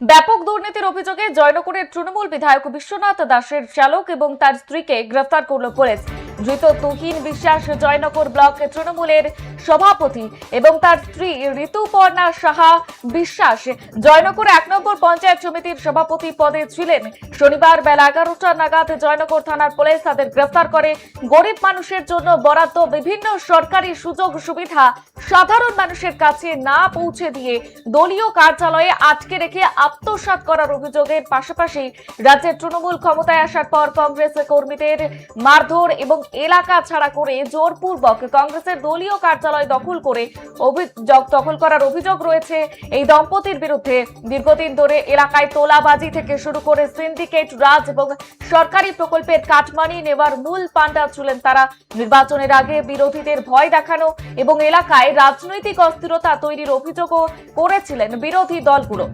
ব্যাপক দুর্নীতির অভিযোগে জয়নগরের তৃণমূল বিধায়ক বিশ্বনাথ দাসের চালক এবং তার স্ত্রীকে গ্রেফতার করল পুলিশ। ধৃত তুহিন বিশ্বাস জয়নগর ব্লক তৃণমূলের সভাপতি এবং তার স্ত্রী ঋতুপর্ণা সাহা বিশ্বাস জয়নগর ১ নম্বর পঞ্চায়েত সমিতির সভাপতি পদে ছিলেন। শনিবার বেলা ১১টা নাগাদ জয়নগর থানার পুলিশ তাদের গ্রেফতার করে। গরিব মানুষের জন্য বরাদ্দ বিভিন্ন সরকারি সুযোগ সুবিধা সাধারণ মানুষের কাছে না পৌঁছে দিয়ে দলীয় কার্যালয়ে আটকে রেখে আত্মসাৎ করার অভিযোগের পাশাপাশি রাজ্যের তৃণমূল ক্ষমতায় আসার পর কংগ্রেস কর্মীদের মারধর এবং এলাকা ছাড়া করে জোরপূর্বক কংগ্রেসের দলীয় কার্যালয় দখল করার অভিযোগ রয়েছে এই দম্পতির বিরুদ্ধে। দীর্ঘদিন ধরে এলাকায় তোলাবাজি থেকে শুরু করে সিন্ডিকেট রাজ এবং সরকারি প্রকল্পের কাটমানি নেওয়ার মূল পান্ডা ছিলেন তারা। নির্বাচনের আগে বিরোধীদের ভয় দেখানো এবং এলাকায় রাজনৈতিক অস্থিরতা তৈরির অভিযোগও করেছিলেন বিরোধী দলগুলো।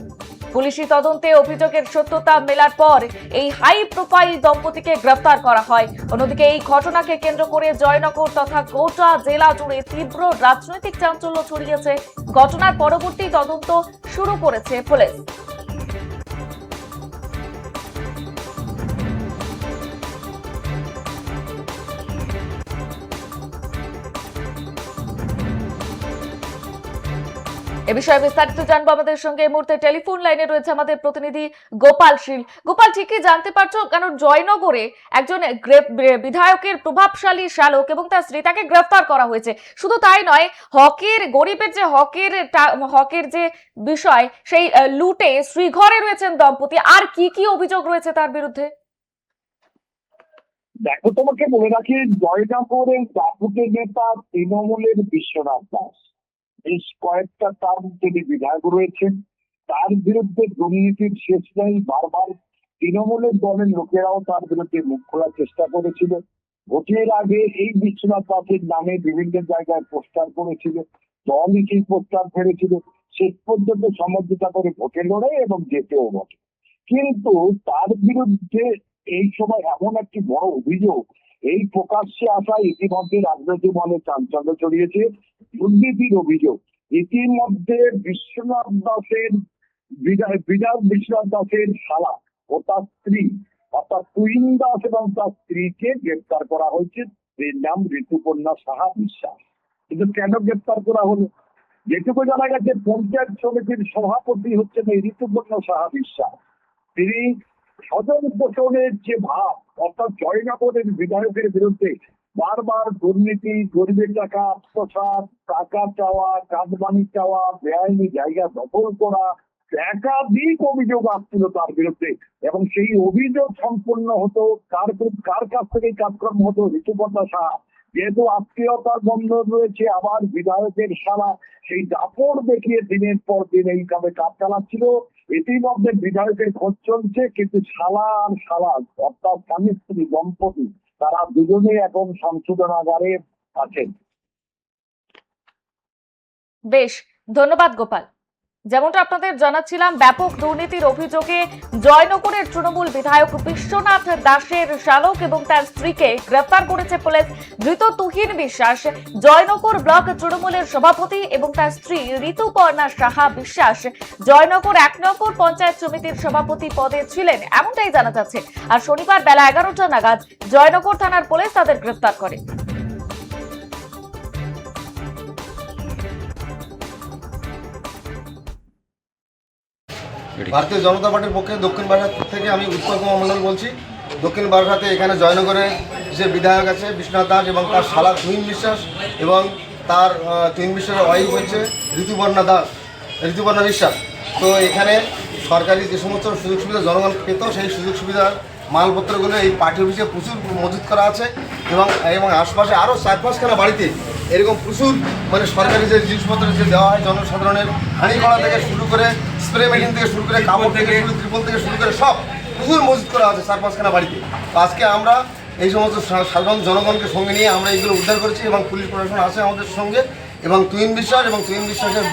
পুলিশি তদন্তে অভিযোগের সত্যতা মেলার পর এই হাই প্রোফাইল দম্পতিকে গ্রেফতার করা হয়। অন্যদিকে এই ঘটনাকে কেন্দ্র করে জয়নগর তথা গোটা জেলা জুড়ে তীব্র রাজনৈতিক চাঞ্চল্য ছড়িয়েছে। ঘটনার পরবর্তী তদন্ত শুরু করেছে পুলিশ। এ বিষয়ে বিস্তারিত জানবো। আমাদের সঙ্গে এই মুহূর্তে টেলিফোন লাইনে রয়েছে আমাদের প্রতিনিধি গোপাল শীল। গোপাল, ঠিকই জানতে পারছো, কারণ জয়নগরে একজন বিধায়কের প্রভাবশালী শালক এবং তার স্ত্রী তাকে গ্রেফতার করা হয়েছে। শুধু তাই নয়, গরিবের যে হকের যে বিষয়, সেই লুটে শ্রীঘরে রয়েছেন দম্পতি। আর কি কি অভিযোগ রয়েছে তার বিরুদ্ধে? দেখো, তোমাকে বলে রাখি, জয়নগরের দাপুটের নেতা তৃণমূলের বিশ্বনাথ দাস বেশ কয়েকটা টার্ম তিনি বিধায়ক রয়েছেন। তার বিরুদ্ধে দুর্নীতির শেষ নেই। বারবার তৃণমূলের দলের লোকেরাও তার বিরুদ্ধে মুখ খোলার চেষ্টা করেছিল। ভোটের আগে এই বিশ্বনাথ দাসের নামে বিভিন্ন জায়গায় পোস্টার করেছিল, দলই সেই পোস্টার ফেলেছিল। শেষ পর্যন্ত সমর্থিতা করে ভোটে লড়ে এবং যেতেও বটে। কিন্তু তার বিরুদ্ধে এই সময় এমন একটি বড় অভিযোগ এই প্রকাশ্যে আসা ইতিমধ্যে রাজনৈতিক মনে চাঞ্চল্য ছড়িয়েছে। দুর্নীতির অভিযোগ। ইতিমধ্যে বিশ্বনাথ দাসের বিধায়ক বিশ্বনাথ দাসের শালা ও তার স্ত্রী অর্থাৎ তুহিন দাস এবং তার স্ত্রীকে গ্রেপ্তার করা হয়েছে। এর নাম ঋতুপর্ণা সাহা বিশ্বাস। কিন্তু কেন গ্রেপ্তার করা হলো? যেটুকু জানা গেছে, পঞ্চায়েত সমিতির সভাপতি হচ্ছেন এই ঋতুপর্ণা সাহা বিশ্বাস। তিনি স্বজন পোষণের যে ভাব, অর্থাৎ জয়নগরের বিধায়কের বিরুদ্ধে বারবার দুর্নীতি, গরিবের টাকা আত্মসাৎ, টাকা চাওয়া, কাটমানি চাওয়া, বেআইনি জায়গা দখল করা, একাধিক অভিযোগ আসছিল তার বিরুদ্ধে। এবং সেই অভিযোগ সম্পূর্ণ হতো কার কাছ থেকে কাজকর্ম হতো? ঋতুপর্ণা সাহা। যেহেতু আত্মীয়তার বন্ধন রয়েছে, আবার বিধায়কের শালা, সেই দাপট দেখিয়ে দিনের পর দিন এই কামে কাজ চালাচ্ছিল। ইতিমধ্যে বিধায়কের খোঁজ চলছে, কিন্তু শালা আর শালা অর্থাৎ স্বামী স্ত্রী দম্পতি তারা দুজনেই এখন সংশোধনাগারে আছেন। বেশ, ধন্যবাদ গোপাল। যেমনটা আপনাদের জানাচ্ছিলাম, ব্যাপক দুর্নীতির অভিযোগে জয়নগরের তৃণমূল বিধায়ক বিশ্বনাথ দাসের শালক এবং তার স্ত্রীকে গ্রেফতার করেছে পুলিশ। ধৃত তুহিন বিশ্বাস জয়নগর ব্লক তৃণমূলের সভাপতি এবং তার স্ত্রী ঋতুপর্ণা সাহা বিশ্বাস জয়নগর ১ নম্বর পঞ্চায়েত সমিতির সভাপতি পদে ছিলেন, এমনটাই জানা যাচ্ছে। আর শনিবার বেলা ১১টা নাগাদ জয়নগর থানার পুলিশ তাদের গ্রেফতার করে। ভারতীয় জনতা পার্টির পক্ষে দক্ষিণ বারাসাত থেকে আমি উত্তম কুমার মণ্ডল বলছি। দক্ষিণ বারাসাতে এখানে জয়নগরে যে বিধায়ক আছে বিশ্বনাথ দাস এবং তার শালা তুহিন বিশ্বাস এবং তার তুহিন বিশ্বাসের ওয়াইফ হচ্ছে ঋতুপর্ণা বিশ্বাস। তো এখানে সরকারি যে সমস্ত সুযোগ সুবিধা জনগণ পেত, সেই সুযোগ সুবিধার মালপত্রগুলো এই পার্টি অফিসে প্রচুর মজুত করা আছে এবং আশপাশে আরও ৪-৫খানা বাড়িতে এরকম প্রচুর সরকারি যে জিনিসপত্র যে দেওয়া হয় জনসাধারণের, হাঁড়ি কড়া থেকে শুরু করে স্প্রে মেশিন থেকে শুরু করে কাপড় থেকে ত্রিপল থেকে শুরু করে সব প্রচুর মজুত করা আছে ৪-৫খানা বাড়িতে। তো আজকে আমরা এই সমস্ত সাধারণ জনগণকে সঙ্গে নিয়ে আমরা এইগুলো উদ্ধার করেছি এবং পুলিশ প্রশাসন আছে আমাদের সঙ্গে এবং তুহিন বিশ্বাসের